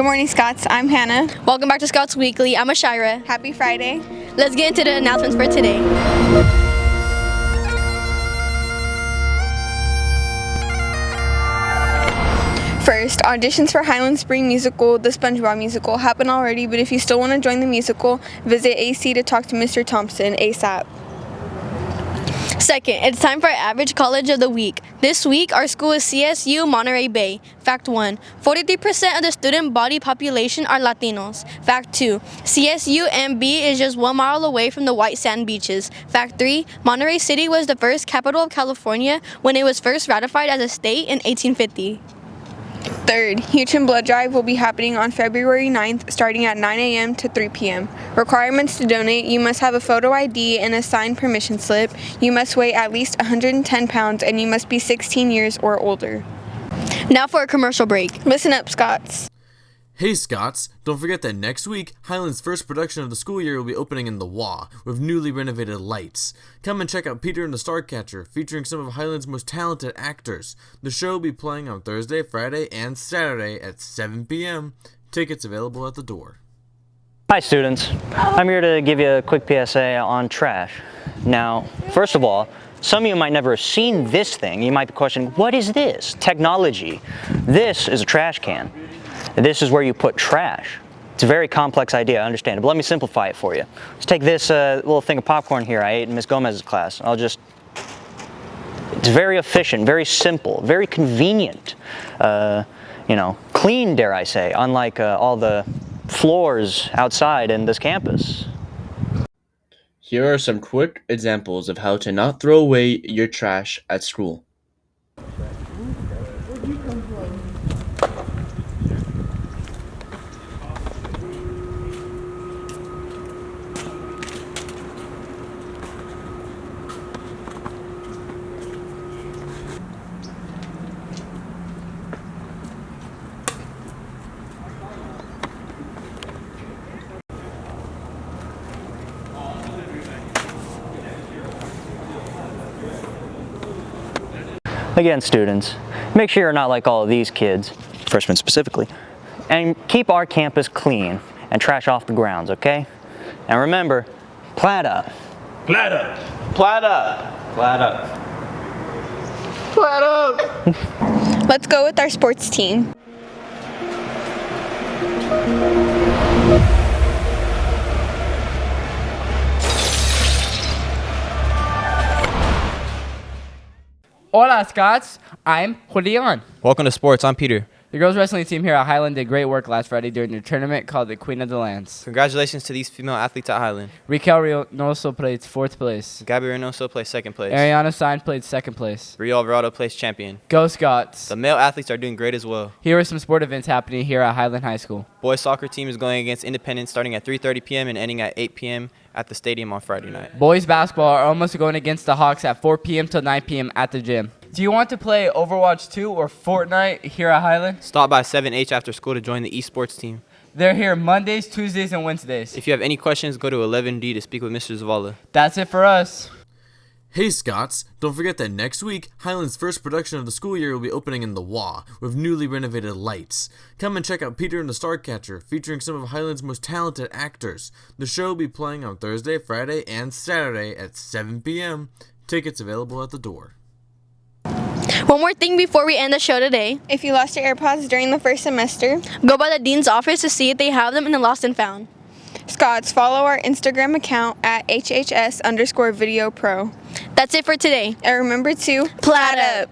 Good morning, Scots. I'm Hannah. Welcome back to Scots Weekly. I'm Ashira. Happy Friday. Let's get into the announcements for today. First, auditions for Highland Spring Musical, the SpongeBob Musical, happen already, but if you still want to join the musical, visit AC to talk to Mr. Thompson ASAP. Second, it's time for our average college of the week. This week, our school is CSU Monterey Bay. Fact 1, 43% of the student body population are Latinos. Fact 2, CSU MB is just 1 mile away from the white sand beaches. Fact 3, Monterey City was the first capital of California when it was first ratified as a state in 1850. Third, Houston Blood Drive will be happening on February 9th, starting at 9 a.m. to 3 p.m. Requirements to donate: you must have a photo ID and a signed permission slip, you must weigh at least 110 pounds, and you must be 16 years or older. Now for a commercial break. Listen up, Scots. Hey Scots, don't forget that next week, Highland's first production of the school year will be opening in the WA, with newly renovated lights. Come and check out Peter and the Starcatcher, featuring some of Highland's most talented actors. The show will be playing on Thursday, Friday, and Saturday at 7 p.m. Tickets available at the door. Hi students, I'm here to give you a quick PSA on trash. Now, first of all, some of you might never have seen this thing. You might be questioning, what is this? Technology. This is a trash can. This is where you put trash. It's a very complex idea, I understand it, but let me simplify it for you. Let's take this little thing of popcorn here I ate in Miss Gomez's class. It's very efficient, very simple, very convenient, clean, dare I say, unlike all the floors outside in this campus. Here are some quick examples of how to not throw away your trash at school. Again, students, make sure you're not like all of these kids, freshmen specifically, and keep our campus clean and trash off the grounds, okay? And remember, plat up. Plat up. Plat up. Plat up. Plat up. Let's go with our sports team. Hola, Scots. I'm Jan. Welcome to sports. I'm Peter. The girls wrestling team here at Highland did great work last Friday during their tournament called the Queen of the Lands. Congratulations to these female athletes at Highland. Raquel Reynoso played 4th place. Gabby Reynoso placed 2nd place. Ariana Stein played 2nd place. Rio Alvarado placed champion. Go Scots. The male athletes are doing great as well. Here are some sport events happening here at Highland High School. Boys soccer team is going against Independence starting at 3:30 p.m. and ending at 8 p.m. at the stadium on Friday night. Boys basketball are almost going against the Hawks at 4 p.m. till 9 p.m. at the gym. Do you want to play Overwatch 2 or Fortnite here at Highland? Stop by 7H after school to join the esports team. They're here Mondays, Tuesdays, and Wednesdays. If you have any questions, go to 11D to speak with Mr. Zavala. That's it for us. Hey Scots, don't forget that next week, Highland's first production of the school year will be opening in the WA, with newly renovated lights. Come and check out Peter and the Starcatcher, featuring some of Highland's most talented actors. The show will be playing on Thursday, Friday, and Saturday at 7 p.m. Tickets available at the door. One more thing before we end the show today. If you lost your AirPods during the first semester, Go by the dean's office to see if they have them in the lost and found. Scots, follow our Instagram account at HHS_video pro. That's it for today. And remember to Plat up.